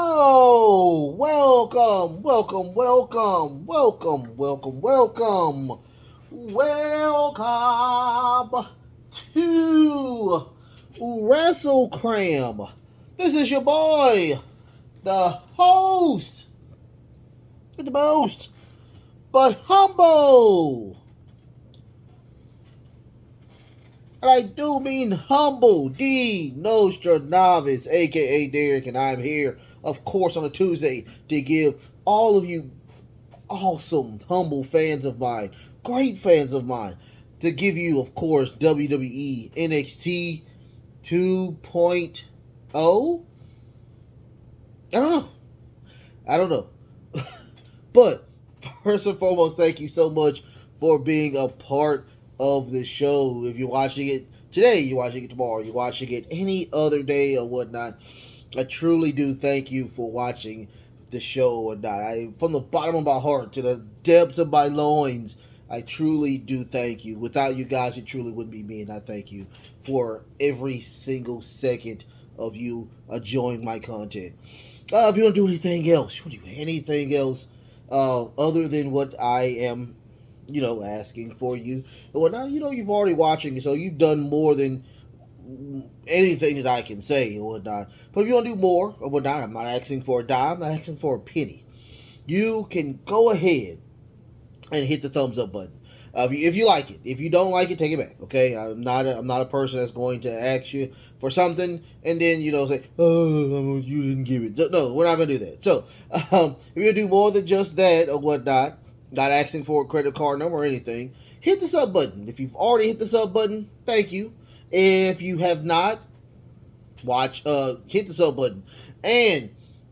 Oh, welcome, welcome, welcome, welcome, welcome, welcome, welcome to Wrestle Cram. This is your boy, the host, the most, but humble. And I do mean humble, D Nostradamus, aka Derek, and I'm here, of course, on a Tuesday to give all of you awesome, humble fans of mine, great fans of mine, to give you, of course, WWE NXT 2.0. I don't know. I don't know. But first and foremost, thank you so much for being a part of the show. If you're watching it today, you're watching it tomorrow, you're watching it any other day or whatnot, I truly do thank you for watching the show or not. From the bottom of my heart to the depths of my loins, I truly do thank you. Without you guys, it truly wouldn't be me, and I thank you for every single second of you enjoying my content. If you want to do anything else, other than what I am, asking for you and whatnot, you've already watching, so you've done more than anything that I can say or whatnot. But if you want to do more or whatnot, I'm not asking for a dime, I'm not asking for a penny. You can go ahead and hit the thumbs up button. If you like it. If you don't like it, take it back. Okay, I'm not a person that's going to ask you for something and then say, "Oh, you didn't give it." No, we're not gonna do that. So, if you do more than just that or whatnot, not asking for a credit card number or anything, hit the sub button. If you've already hit the sub button, thank you. If you have not, hit the sub button. And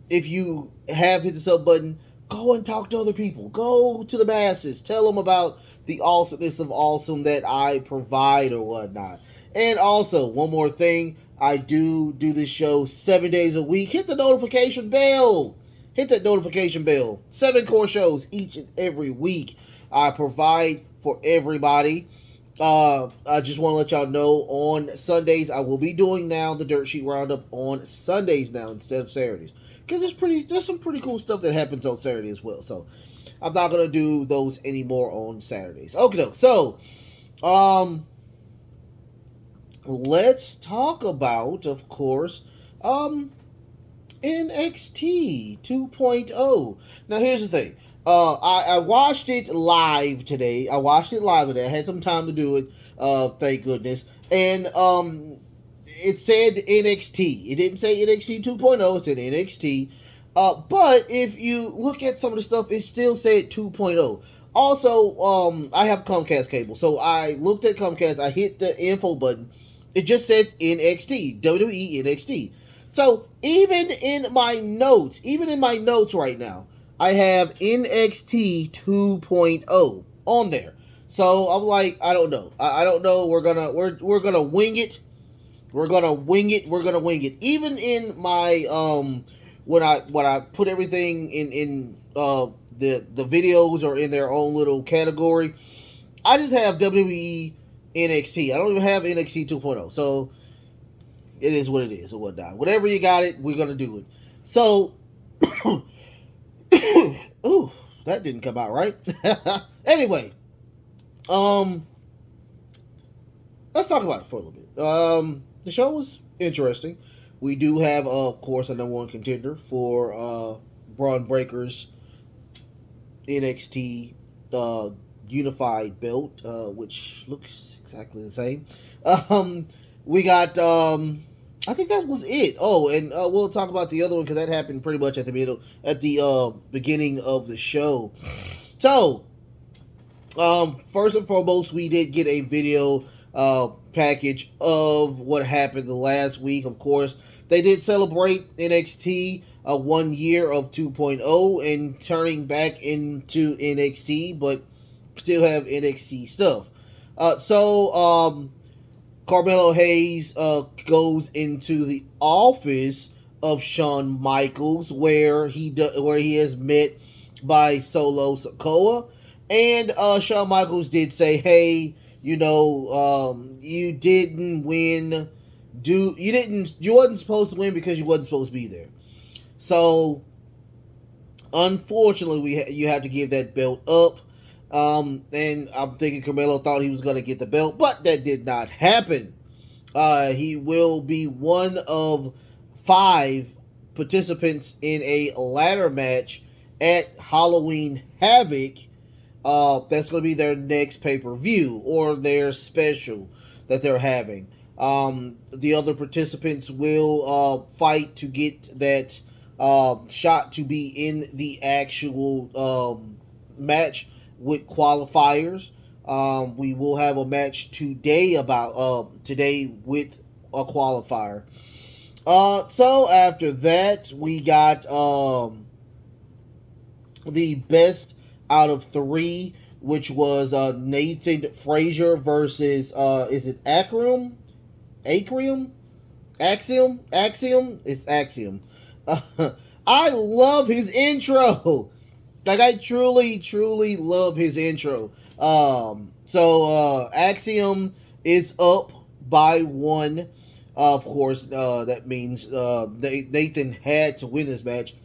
if you have hit the sub button, go and talk to other people. Go to the masses. Tell them about the awesomeness of awesome that I provide or whatnot. And also, one more thing, I do this show 7 days a week. Hit the notification bell. Hit that notification bell. 7 core shows each and every week I provide for everybody. I just want to let y'all know, on Sundays I will be doing now the Dirt Sheet Roundup on Sundays now instead of Saturdays, because there's some pretty cool stuff that happens on Saturday as well. So I'm not gonna do those anymore on Saturdays. Okay, so let's talk about, of course, NXT 2.0. Now here's the thing. I watched it live today. I had some time to do it. Thank goodness. And it said NXT. It didn't say NXT 2.0. It said NXT. But if you look at some of the stuff, it still said 2.0. Also, I have Comcast cable, so I looked at Comcast. I hit the info button. It just says NXT, WWE NXT. So even in my notes right now, I have NXT 2.0 on there. So I'm like, I don't know. I don't know. We're gonna wing it. We're gonna wing it. Even in my when I put everything in the videos or in their own little category, I just have WWE NXT. I don't even have NXT 2.0. So it is what it is or whatnot. Whatever you got it, we're gonna do it. So ooh, that didn't come out right. Anyway, let's talk about it for a little bit. The show was interesting. We do have, of course, a number one contender for Braun Breaker's NXT unified belt, which looks exactly the same. We got, I think that was it. Oh, and we'll talk about the other one because that happened pretty much at the beginning of the show. So, first and foremost, we did get a video package of what happened the last week. Of course, they did celebrate NXT 1 year of 2.0 and turning back into NXT, but still have NXT stuff. So Carmelo Hayes goes into the office of Shawn Michaels, where he has met by Solo Sikoa, and Shawn Michaels did say, "Hey, you didn't win. You wasn't supposed to win because you wasn't supposed to be there." So unfortunately, you have to give that belt up. And I'm thinking Carmelo thought he was going to get the belt, but that did not happen. He will be one of 5 participants in a ladder match at Halloween Havoc. That's going to be their next pay-per-view or their special that they're having. The other participants will fight to get that shot to be in the actual match with qualifiers. We will have a match today with a qualifier. So after that, we got the best out of 3, which was Nathan Frazier versus is it Axiom? Axiom? It's Axiom. I love his intro. Like I truly love his intro. So Axiom is up by 1. Of course, that means Nathan had to win this match.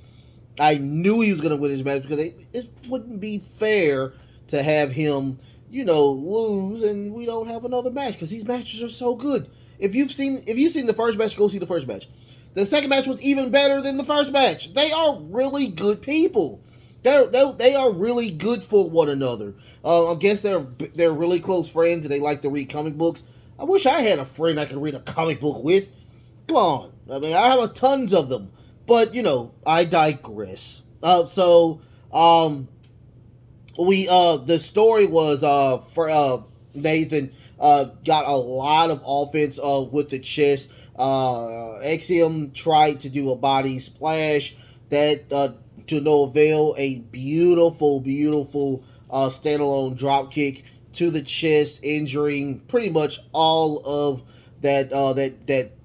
I knew he was going to win this match because it wouldn't be fair to have him, lose and we don't have another match because these matches are so good. If you've seen the first match, go see the first match. The second match was even better than the first match. They are really good people. They are really good for one another. I guess they're really close friends and they like to read comic books. I wish I had a friend I could read a comic book with. Come on. I mean, I have tons of them. But, I digress. The story was for Nathan got a lot of offense with the chest. Axiom tried to do a body splash that to no avail. A beautiful standalone drop kick to the chest, injuring pretty much all of that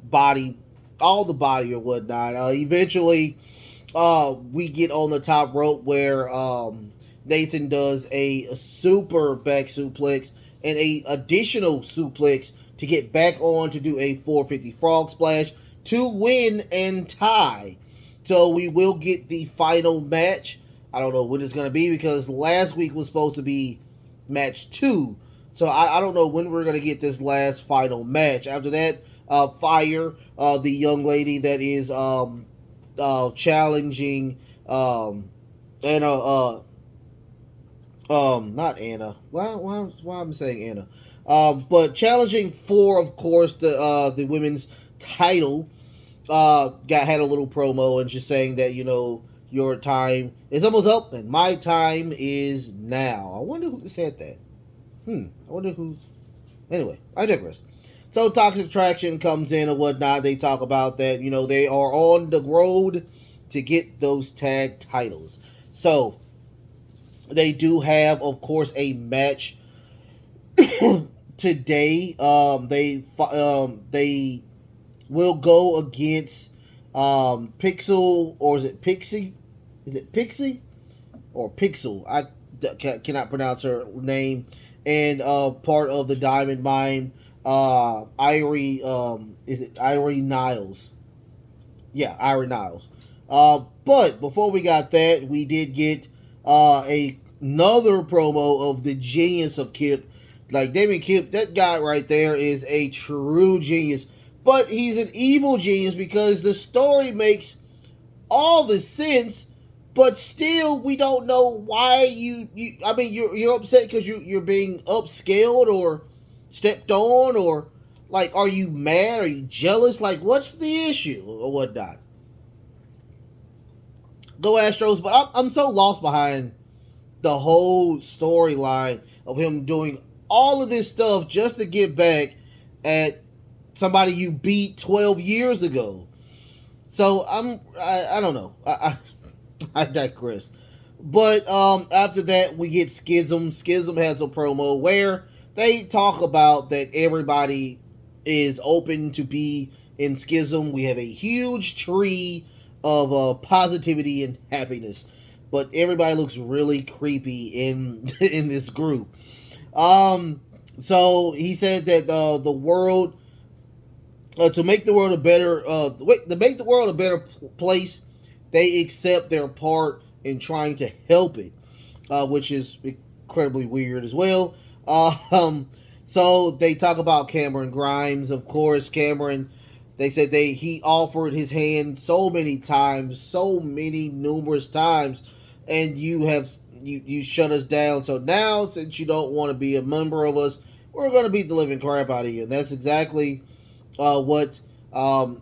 body, all the body or whatnot. Eventually, we get on the top rope where Nathan does a super back suplex and a additional suplex to get back on to do a 450 frog splash to win and tie. So we will get the final match. I don't know when it's going to be because last week was supposed to be match 2. So I don't know when we're going to get this last final match. After that, Fire, the young lady that is challenging Anna, not Anna. Why am I saying Anna? But challenging for, of course, the women's title. Had a little promo and just saying that your time is almost up and my time is now. I wonder who said that. I wonder who. Anyway, I digress. So Toxic Attraction comes in and whatnot. They talk about that, they are on the road to get those tag titles. So they do have, of course, a match today. They will go against Pixel, or is it Pixie? Is it Pixie or Pixel? I cannot pronounce her name. And part of the Diamond Mine, Irie, is it Irie Niles? Yeah, Irie Niles. But before we got that, we did get another promo of the genius of Kip. Like Damien Kip, that guy right there is a true genius. But he's an evil genius because the story makes all the sense. But still, we don't know why you're upset because you're being upscaled or stepped on, or like, are you mad? Are you jealous? Like, what's the issue or whatnot? Go Astros! But I'm so lost behind the whole storyline of him doing all of this stuff just to get back at somebody you beat 12 years ago. So I don't know. I digress. But after that, we get Schism. Schism has a promo where they talk about that everybody is open to be in Schism. We have a huge tree of positivity and happiness, but everybody looks really creepy in this group. So he said that the world, to make the world a better place, they accept their part in trying to help it, which is incredibly weird as well. Um, so they talk about Cameron Grimes. Of course, Cameron. They said he offered his hand so many times, so many numerous times, and you shut us down. So now, since you don't want to be a member of us, we're going to beat the living crap out of you. And that's exactly what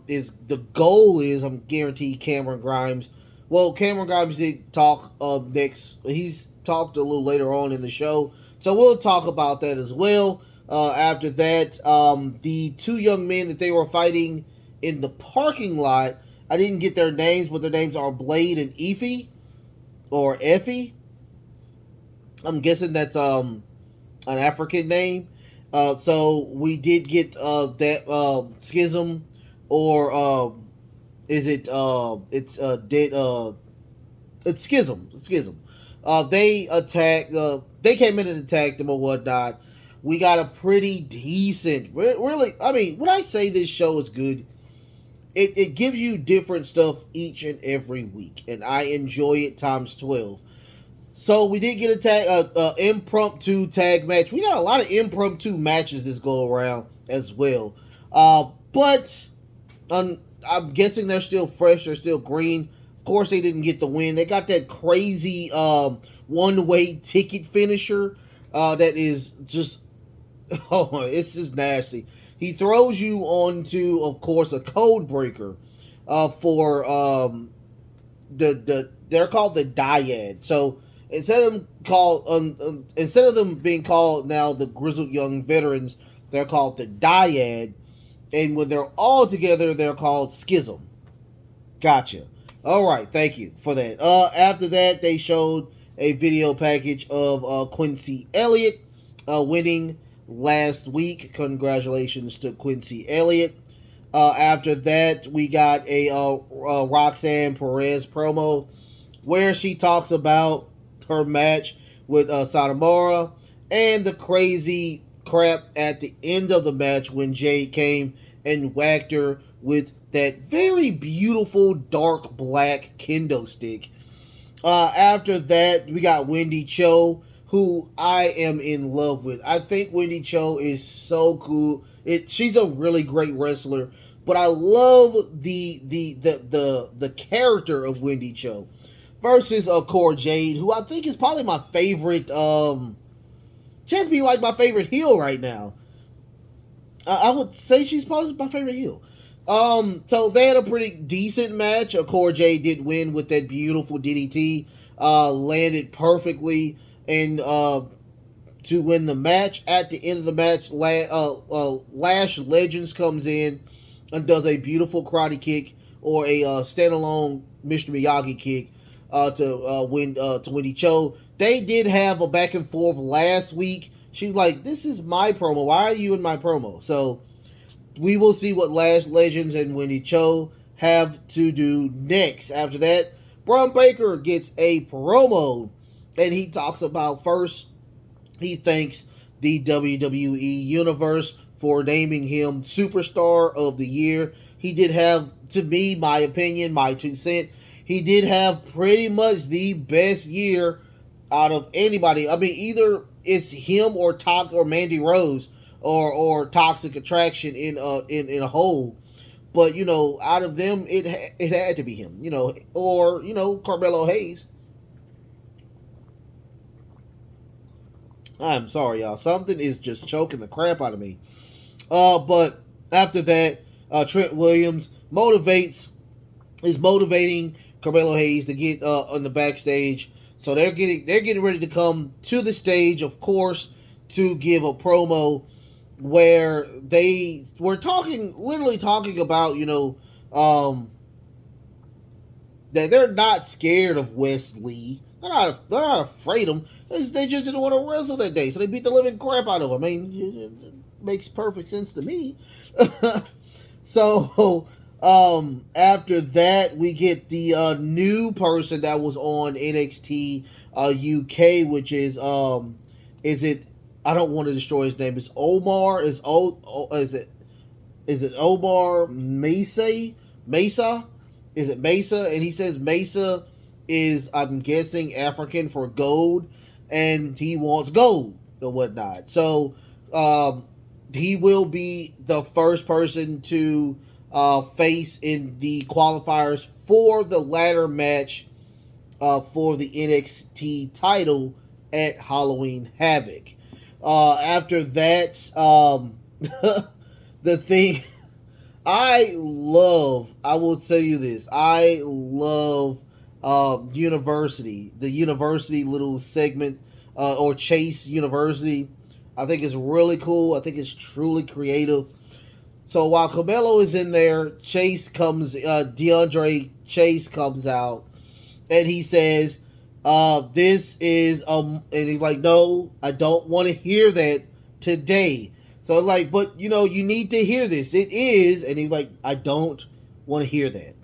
is the goal is. I'm guaranteed Cameron Grimes. Well, Cameron Grimes did talk next. He's talked a little later on in the show, so we'll talk about that as well. After that, the two young men that they were fighting in the parking lot, I didn't get their names, but their names are Blade and Effie, or Effie. I'm guessing that's an African name. So we did get that Schism, or is it it's dead it's Schism. Schism. They attacked. They came in and attacked them or whatnot. We got a pretty decent. Really, I mean, when I say this show is good, it gives you different stuff each and every week, and I enjoy it times 12. So we did get a impromptu tag match. We got a lot of impromptu matches this go around as well. But I'm guessing they're still fresh. They're still green. Of course, they didn't get the win. They got that crazy one-way ticket finisher that is just, oh, it's just nasty. He throws you onto, of course, a code breaker for they're called the Dyad. So instead of them being called now the Grizzled Young Veterans, they're called the Dyad. And when they're all together, they're called Schism. Gotcha. All right, thank you for that. After that, they showed a video package of Quincy Elliott winning last week. Congratulations to Quincy Elliott. After that, we got a Roxanne Perez promo where she talks about her match with Satomura and the crazy crap at the end of the match when Jade came and whacked her with that very beautiful dark black kendo stick. After that, we got Wendy Cho, who I am in love with. I think Wendy Cho is so cool. She's a really great wrestler, but I love the character of Wendy Cho versus Cora Jade, who I think is probably my favorite. She has to be like my favorite heel right now. I would say she's probably my favorite heel. So they had a pretty decent match. Cora Jade did win with that beautiful DDT. Landed perfectly and to win the match. At the end of the match, Lash Legends comes in and does a beautiful karate kick or a standalone Mr. Miyagi kick to Wendy Cho. They did have a back and forth last week. She's like, "This is my promo. Why are you in my promo?" So we will see what Lash Legends and Wendy Cho have to do next. After that, Braun Baker gets a promo, and he talks about first, he thanks the WWE Universe for naming him Superstar of the Year. He did have, to me, my opinion, my 2 cents, he did have pretty much the best year out of anybody. I mean, either it's him or Mandy Rose or Toxic Attraction in a whole. But, out of them, it had to be him, or, Carmelo Hayes. I'm sorry, y'all. Something is just choking the crap out of me. But after that, Trent Williams is motivating Carmelo Hayes to get on the backstage. So they're getting ready to come to the stage, of course, to give a promo where they were literally talking about, that they're not scared of Wesley. They're not afraid of him. They just didn't want to wrestle that day, so they beat the living crap out of him. I mean, it makes perfect sense to me. So, after that, we get the new person that was on NXT UK, which is it? I don't want to destroy his name. It's Omar. Is it Omar Mesa? is it Mesa? And he says Mesa is, I'm guessing, African for gold, and he wants gold or whatnot. So um, he will be the first person to face in the qualifiers for the ladder match for the NXT title at Halloween Havoc. After that, the thing I will tell you this, I love University, the University little segment, or Chase University. I think it's really cool. I think it's truly creative. So while Cabello is in there, DeAndre Chase comes out and he says, this is, and he's like, no, I don't want to hear that today. So like, but you know, you need to hear this. It is, and he's like, I don't want to hear that.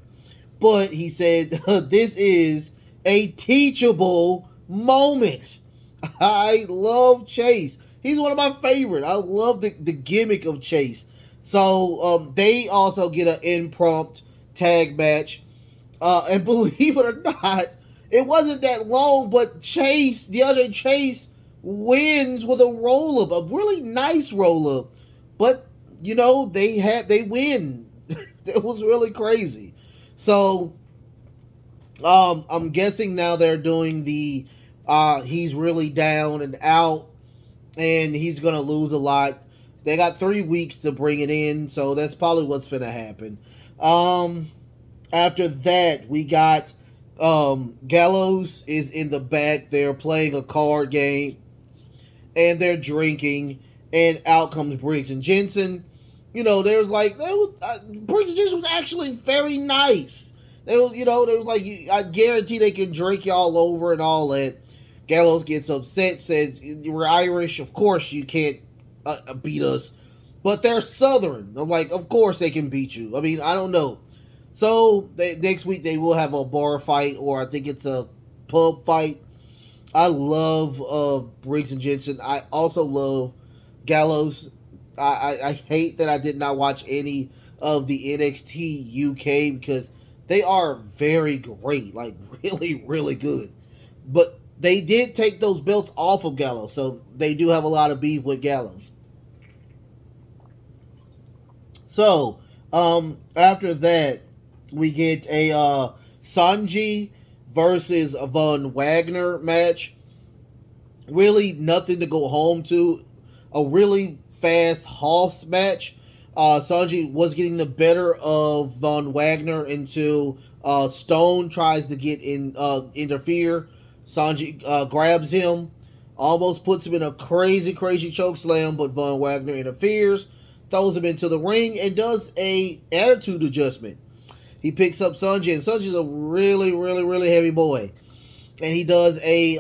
But he said, this is a teachable moment. I love Chase. He's one of my favorite. I love the gimmick of Chase. So they also get an impromptu tag match. And believe it or not, it wasn't that long, but DeAndre Chase wins with a roll up, a really nice roll up. But you know, they win. It was really crazy. So I'm guessing now they're doing the he's really down and out, and he's gonna lose a lot. They got 3 weeks to bring it in, so that's probably what's gonna happen. After that, we got Gallows is in the back. They're playing a card game, and they're drinking, and out comes Briggs and Jensen. You know, Briggs and Jensen was actually very nice. They was like, I guarantee they can drink y'all over and all that. Gallows gets upset, says, "We're Irish, of course you can't beat us." But they're Southern. I'm like, of course they can beat you. I mean, I don't know. So next week they will have a bar fight, or I think it's a pub fight. I love Briggs and Jensen. I also love Gallows. I hate that I did not watch any of the NXT UK because they are very great, like really, really good. But they did take those belts off of Gallows, so they do have a lot of beef with Gallows. So after that, we get a Sanji versus Von Wagner match. Really nothing to go home to. A really fast Hoss match. Sanji was getting the better of Von Wagner until Stone tries to interfere. Sanji grabs him, almost puts him in a crazy, crazy choke slam, but Von Wagner interferes, throws him into the ring, and does a attitude adjustment. He picks up Sanji, and Sanji's a really, really, really heavy boy, and he does a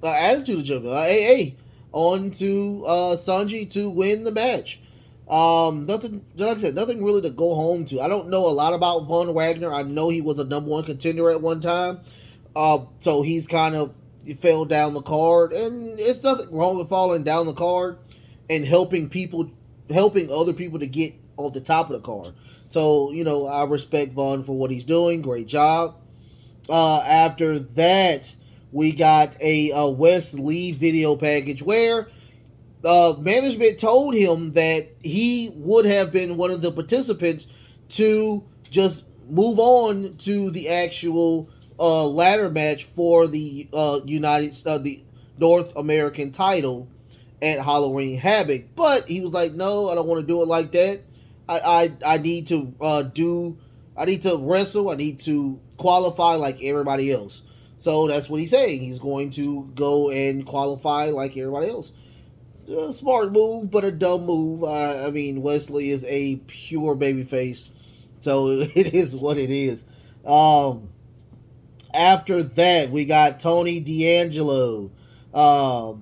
attitude adjustment, AA, on to Sanji to win the match. Nothing, like I said, nothing really to go home to. I don't know a lot about Von Wagner. I know he was a number one contender at one time. So he's kind of fell down the card, and it's nothing wrong with falling down the card and helping other people to get off the top of the card. So, you know, I respect Von for what he's doing. Great job. After that, we got a Wes Lee video package where management told him that he would have been one of the participants to just move on to the actual ladder match for the the North American title at Halloween Havoc. But he was like, no, I don't want to do it like that. I need to wrestle. I need to qualify like everybody else. So that's what he's saying. He's going to go and qualify like everybody else. A smart move, but a dumb move. I mean, Wesley is a pure babyface, so it is what it is. After that, we got Tony D'Angelo. The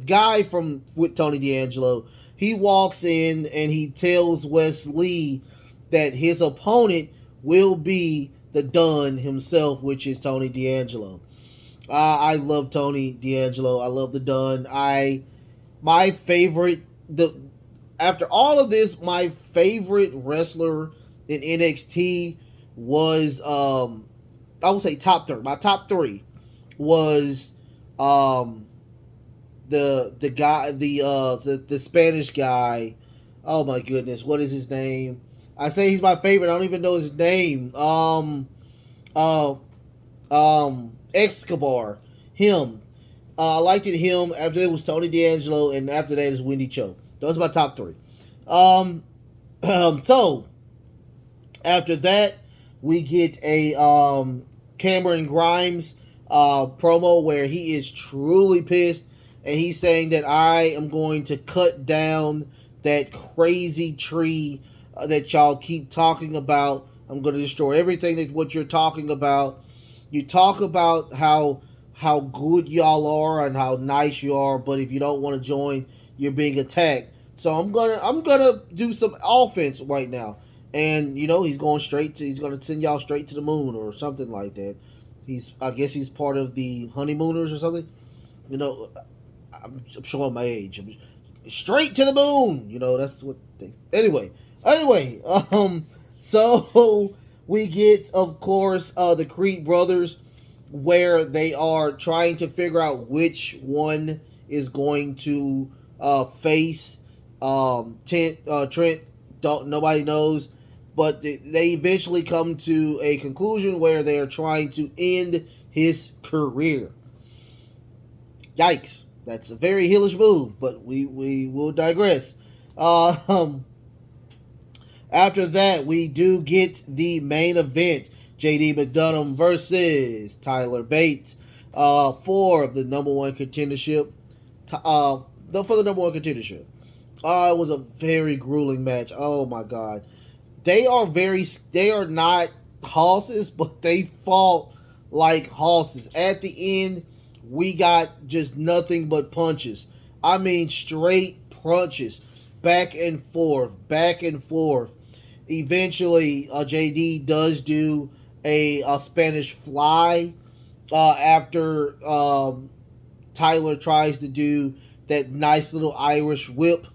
guy with Tony D'Angelo, he walks in and he tells Wes Lee that his opponent will be the Dunn himself, which is Tony D'Angelo. I love Tony D'Angelo. I love the Dunn. After all of this, my favorite wrestler in NXT was I would say top three. My top three was um the guy the Spanish guy. Oh my goodness, what is his name? I say he's my favorite. I don't even know his name. Uh Escobar. Him. I liked it him. After it was Tony D'Angelo, and after that is Wendy Cho. Those are my top three. Um, so after that, we get a Cameron Grimes promo where he is truly pissed, and he's saying that I am going to cut down that crazy tree that y'all keep talking about. I'm going to destroy everything that what you're talking about. You talk about how good y'all are and how nice you are, but if you don't want to join, you're being attacked. So I'm gonna do some offense right now, and he's going he's gonna send y'all straight to the moon or something like that. I guess he's part of the honeymooners or something. You know, I'm showing my age. Straight to the moon. That's what they. Anyway. So we get, of course, the Creed brothers, where they are trying to figure out which one is going to face Trent. Nobody knows, but they eventually come to a conclusion where they are trying to end his career. Yikes! That's a very heelish move, but we will digress. After that, we do get the main event. JD McDonough versus Tyler Bates for the number one contendership. For the number one contendership. It was a very grueling match. Oh my god. They are not horses, but they fought like horses. At the end, we got just nothing but punches. I mean, straight punches. Back and forth. Eventually, JD does do a Spanish fly after Tyler tries to do that nice little Irish whip.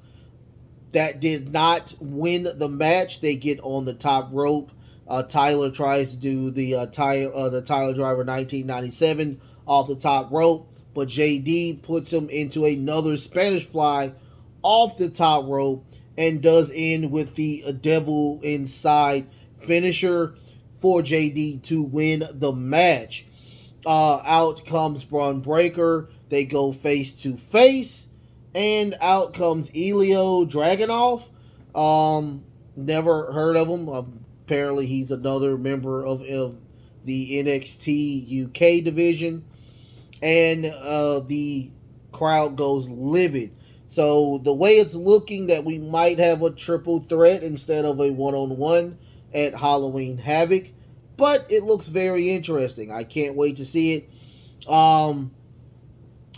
That did not win the match. They get on the top rope. Tyler tries to do the Tyler Driver 1997 off the top rope, but JD puts him into another Spanish fly off the top rope and does end with the Devil Inside finisher for JD to win the match. Out comes Braun Breaker. They go face to face, and out comes Elio Dragunov. Never heard of him. Apparently, he's another member of the NXT UK division, and the crowd goes livid. So the way it's looking, that we might have a triple threat instead of a one-on-one at Halloween Havoc, but it looks very interesting. I can't wait to see it. All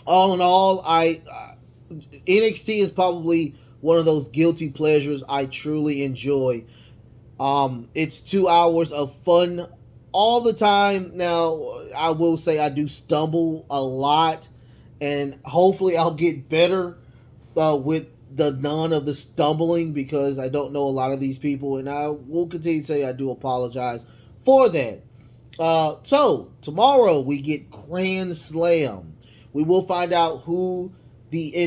in all, NXT is probably one of those guilty pleasures I truly enjoy. It's 2 hours of fun all the time. Now, I will say I do stumble a lot, and hopefully I'll get better with the none of the stumbling, because I don't know a lot of these people, and I will continue to say I do apologize for that. So tomorrow we get Grand Slam. We will find out who the the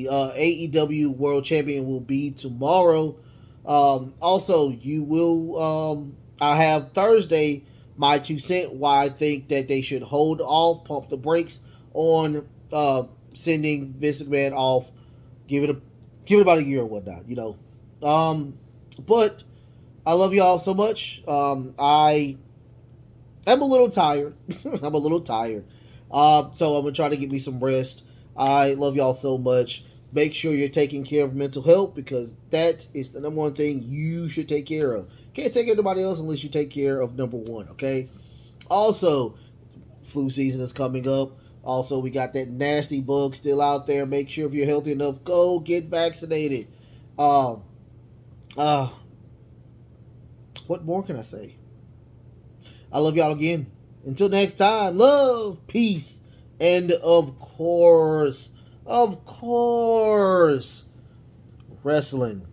AEW World Champion will be tomorrow. Also, you will. I have Thursday my 2 cents why I think that they should hold off, pump the brakes on sending Vince McMahon off. Give it about a year or whatnot, But I love y'all so much. I am a little tired. I'm a little tired. So I'm gonna try to get me some rest. I love y'all so much. Make sure you're taking care of mental health, because that is the number one thing you should take care of. Can't take care of anybody else unless you take care of number one, okay? Also, flu season is coming up. Also, we got that nasty bug still out there. Make sure if you're healthy enough, go get vaccinated. What more can I say? I love y'all again. Until next time, love, peace, and of course, wrestling.